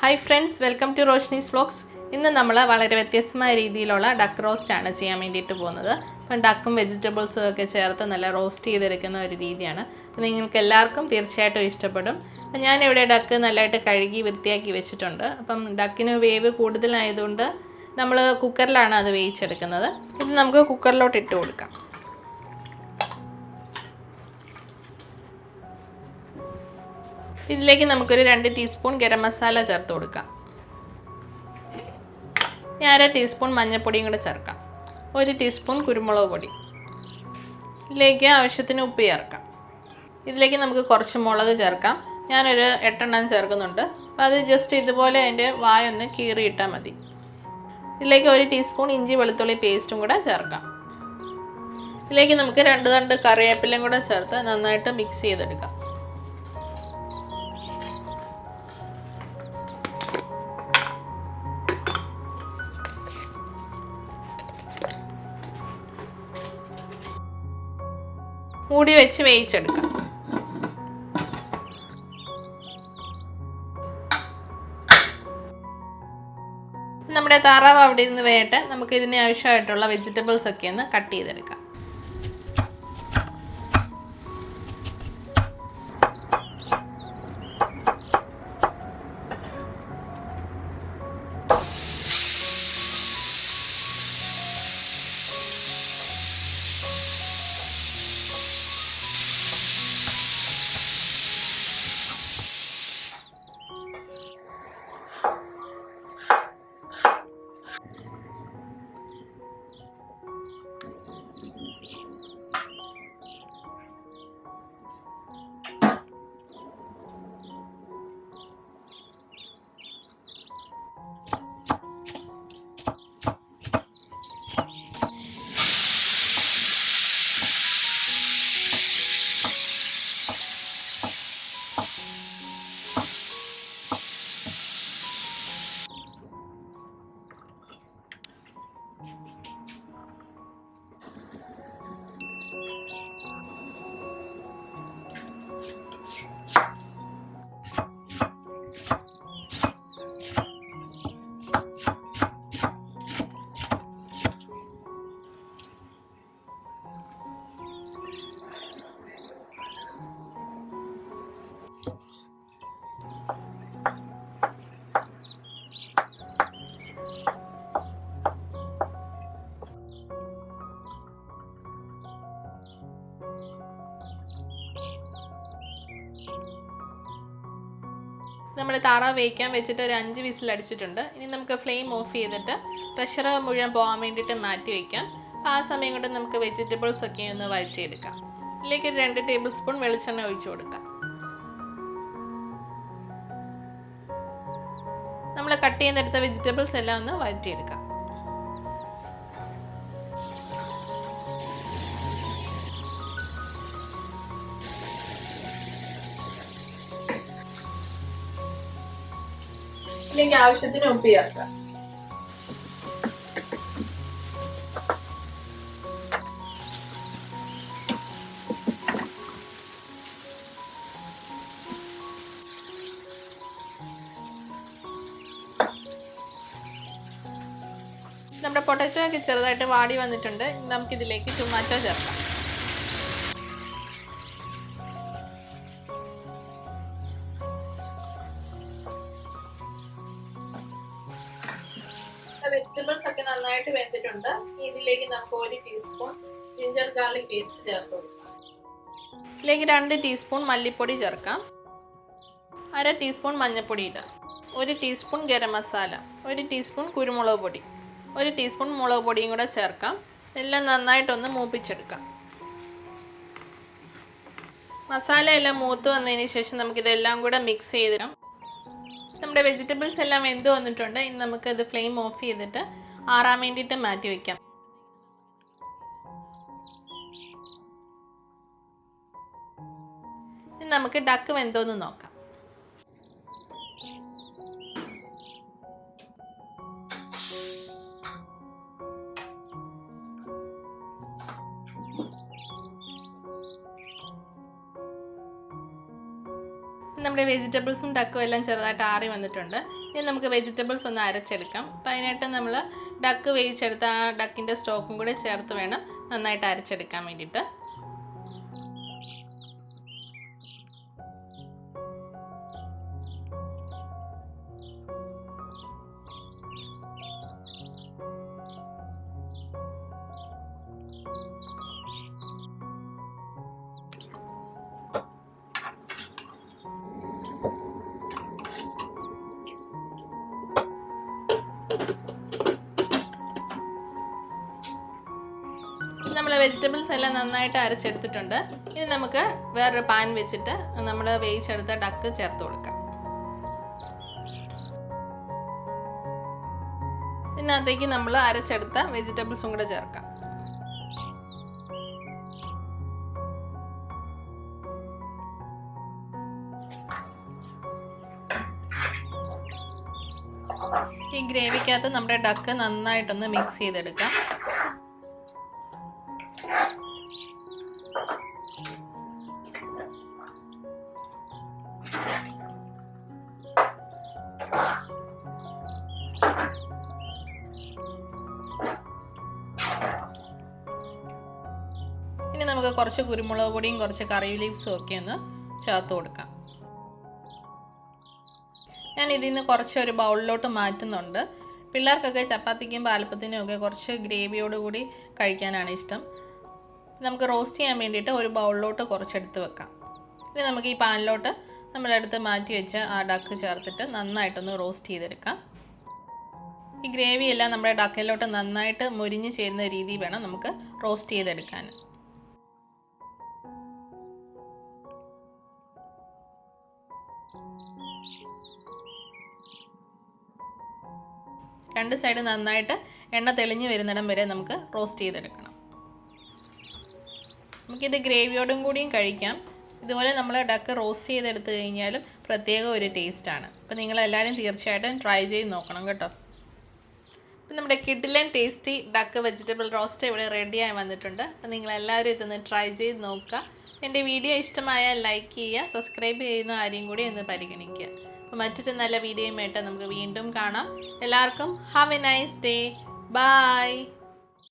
Hi friends, welcome to Roshni's Vlogs. ഇന്ന് നമ്മൾ വളരെ വ്യത്യസ്തമായ രീതിയിലുള്ള ഡക്ക് റോസ്റ്റ് ആണ് ചെയ്യാൻ വേണ്ടിയിട്ട് പോകുന്നത്. അപ്പോൾ ഡക്കും വെജിറ്റബിൾസും ഒക്കെ ചേർത്ത് നല്ല റോസ്റ്റ് ചെയ്തെടുക്കുന്ന ഒരു രീതിയാണ്. അപ്പോൾ നിങ്ങൾക്ക് എല്ലാവർക്കും തീർച്ചയായിട്ടും ഇഷ്ടപ്പെടും. അപ്പോൾ ഞാൻ ഇവിടെ ഡക്ക് നല്ലതായിട്ട് കഴുകി വൃത്തിയാക്കി വെച്ചിട്ടുണ്ട്. അപ്പം ഡക്കിന് വേവ് കൂടുതലായതുകൊണ്ട് നമ്മൾ കുക്കറിലാണ് അത് വേവിച്ചെടുക്കുന്നത്. ഇത് നമുക്ക് കുക്കറിലോട്ട് ഇട്ട് കൊടുക്കാം. ഇതിലേക്ക് നമുക്കൊരു 2 ടീസ്പൂൺ ഗരം മസാല ചേർത്ത് കൊടുക്കാം. 1/2 ടീസ്പൂൺ മഞ്ഞൾപ്പൊടിയും കൂടെ ചേർക്കാം. 1 ടീസ്പൂൺ കുരുമുളക് പൊടി. ഇതിലേക്ക് ആവശ്യത്തിന് ഉപ്പ് ചേർക്കാം. ഇതിലേക്ക് നമുക്ക് കുറച്ച് മുളക് ചേർക്കാം. ഞാനൊരു 8 എണ്ണം ചേർക്കുന്നുണ്ട്. അപ്പോൾ അത് ജസ്റ്റ് ഇതുപോലെ അതിൻ്റെ വായൊന്ന് കീറിയിട്ടാൽ മതി. ഇതിലേക്ക് 1 ടീസ്പൂൺ ഇഞ്ചി വെളുത്തുള്ളി പേസ്റ്റും കൂടെ ചേർക്കാം. ഇതിലേക്ക് നമുക്ക് 2 തണ്ട് കറിവേപ്പിലയും കൂടെ ചേർത്ത് നന്നായിട്ട് മിക്സ് ചെയ്തെടുക്കാം. മൂടി വെച്ച് വേവിച്ചെടുക്കാം. നമ്മുടെ താറാവ് അവിടെ ഇരുന്ന് വേകട്ടെ. നമുക്ക് ഇതിന് ആവശ്യമായിട്ടുള്ള വെജിറ്റബിൾസ് ഒക്കെ ഒന്ന് കട്ട് ചെയ്തെടുക്കാം. നമ്മുടെ താറാവ് വേവിക്കാൻ വെച്ചിട്ട് ഒരു 5 വിസിൽ അടിച്ചിട്ടുണ്ട്. ഇനി നമുക്ക് ഫ്ലെയിം ഓഫ് ചെയ്തിട്ട് പ്രഷർ മുഴുവൻ പോകാൻ വേണ്ടിയിട്ട് മാറ്റി വയ്ക്കാം. ആ സമയം കൊണ്ട് നമുക്ക് വെജിറ്റബിൾസ് ഒക്കെ ഒന്ന് വഴറ്റിയെടുക്കാം. ഇതിലേക്ക് 2 ടേബിൾ സ്പൂൺ വെളിച്ചെണ്ണ ഒഴിച്ചു കൊടുക്കാം. നമ്മൾ കട്ട് ചെയ്തെടുത്ത വെജിറ്റബിൾസ് എല്ലാം ഒന്ന് വഴറ്റിയെടുക്കാം. ഇതിലേക്ക് ആവശ്യത്തിന് ഉപ്പ് ചേർക്കാം. നമ്മുടെ പൊട്ടറ്റോ ഒക്കെ ചെറുതായിട്ട് വാടി വന്നിട്ടുണ്ട്. നമുക്കിതിലേക്ക് ടൊമാറ്റോ ചേർക്കാം. വെജിറ്റബിൾസ് ഒക്കെ നന്നായിട്ട് വെന്തിട്ടുണ്ട്. ഇതിലേക്ക് നമുക്ക് 1 ടീസ്പൂൺ ജിഞ്ചർ ഗാർലിക് പേസ്റ്റ് ചേർത്ത് കൊടുക്കാം. ഇതിലേക്ക് 2 ടീസ്പൂൺ മല്ലിപ്പൊടി ചേർക്കാം. 1/2 ടീസ്പൂൺ മഞ്ഞൾപ്പൊടി ഇടാം. 1 ടീസ്പൂൺ ഗരം മസാല, 1 ടീസ്പൂൺ കുരുമുളക് പൊടി, 1 ടീസ്പൂൺ മുളക് പൊടിയും കൂടെ ചേർക്കാം. എല്ലാം നന്നായിട്ടൊന്ന് മൂപ്പിച്ചെടുക്കാം. മസാല എല്ലാം മൂത്ത് വന്നതിന് ശേഷം നമുക്കിതെല്ലാം കൂടെ മിക്സ് ചെയ്തിടാം. നമ്മുടെ വെജിറ്റബിൾസ് എല്ലാം വെന്ത് വന്നിട്ടുണ്ട്. ഇനി നമുക്കത് ഫ്ലെയിം ഓഫ് ചെയ്തിട്ട് ആറാൻ വേണ്ടിയിട്ട് മാറ്റി വയ്ക്കാം. ഇനി നമുക്ക് ഡക്ക് വെന്തോന്ന് നോക്കാം. നമ്മുടെ വെജിറ്റബിൾസും ഡക്കും എല്ലാം ചെറുതായിട്ട് ആറി വന്നിട്ടുണ്ട്. ഇനി നമുക്ക് വെജിറ്റബിൾസ് ഒന്ന് അരച്ചെടുക്കാം. അപ്പോൾ അതിനായിട്ട് നമ്മൾ ഡക്ക് വേവിച്ചെടുത്ത ആ ഡക്കിൻ്റെ സ്റ്റോക്കും കൂടെ ചേർത്ത് വേണം നന്നായിട്ട് അരച്ചെടുക്കാൻ വേണ്ടിയിട്ട്. നമ്മൾ വെജിറ്റബിൾസ് എല്ലാം നന്നായിട്ട് അരച്ചെടുത്തിട്ടുണ്ട്. ഇനി നമുക്ക് വേറൊരു പാൻ വെച്ചിട്ട് നമ്മൾ വേവിച്ചെടുത്ത ഡക്ക് ചേർത്ത് കൊടുക്കാം. ഇതിനകത്തേക്ക് നമ്മൾ അരച്ചെടുത്ത വെജിറ്റബിൾസും കൂടെ ചേർക്കാം. ഈ ഗ്രേവിക്കകത്ത് നമ്മുടെ ഡക്ക് നന്നായിട്ടൊന്ന് മിക്സ് ചെയ്തെടുക്കാം. ഇനി നമുക്ക് കുറച്ച് കുരുമുളക് പൊടിയും കുറച്ച് കറി ലീവ്സും ഒക്കെ ഒന്ന് ചേർത്ത് കൊടുക്കാം. ഞാൻ ഇതിൽ നിന്ന് കുറച്ച് ഒരു ബൗളിലോട്ട് മാറ്റുന്നുണ്ട്. പിള്ളേർക്കൊക്കെ ചപ്പാത്തിക്കും പാലപ്പത്തിനും ഒക്കെ കുറച്ച് ഗ്രേവിയോടുകൂടി കഴിക്കാനാണ് ഇഷ്ടം. നമുക്ക് റോസ്റ്റ് ചെയ്യാൻ വേണ്ടിയിട്ട് ഒരു ബൗളിലോട്ട് കുറച്ചെടുത്ത് വെക്കാം. ഇനി നമുക്ക് ഈ പാനിലോട്ട് നമ്മളെടുത്ത് മാറ്റി വെച്ച് ആ ഡക്ക് ചേർത്തിട്ട് നന്നായിട്ടൊന്ന് റോസ്റ്റ് ചെയ്തെടുക്കാം. ഈ ഗ്രേവി എല്ലാം നമ്മുടെ ഡക്കയിലോട്ട് നന്നായിട്ട് മുരിഞ്ഞ് ചേരുന്ന രീതിയിൽ വേണം നമുക്ക് റോസ്റ്റ് ചെയ്തെടുക്കാൻ. രണ്ട് സൈഡ് നന്നായിട്ട് എണ്ണ തെളിഞ്ഞ് വരുന്നിടം വരെ നമുക്ക് റോസ്റ്റ് ചെയ്തെടുക്കണം. നമുക്കിത് ഗ്രേവിയോടും കൂടിയും കഴിക്കാം. ഇതുപോലെ നമ്മൾ ഡക്ക് റോസ്റ്റ് ചെയ്തെടുത്ത് കഴിഞ്ഞാലും പ്രത്യേക ഒരു ടേസ്റ്റാണ്. അപ്പോൾ നിങ്ങളെല്ലാവരും തീർച്ചയായിട്ടും ട്രൈ ചെയ്ത് നോക്കണം കേട്ടോ. അപ്പം നമ്മുടെ കിഡിലൻ ടേസ്റ്റി ഡക്ക് വെജിറ്റബിൾ റോസ്റ്റ് ഇവിടെ റെഡിയായി വന്നിട്ടുണ്ട്. അപ്പോൾ നിങ്ങളെല്ലാവരും ഇതൊന്ന് ട്രൈ ചെയ്ത് നോക്കുക. എൻ്റെ വീഡിയോ ഇഷ്ടമായാൽ ലൈക്ക് ചെയ്യുക, സബ്സ്ക്രൈബ് ചെയ്യുന്ന കാര്യം കൂടി ഒന്ന് പരിഗണിക്കുക. അപ്പോൾ മറ്റൊരു നല്ല വീഡിയോയുമായിട്ട് നമുക്ക് വീണ്ടും കാണാം. എല്ലാവർക്കും have a nice day. By.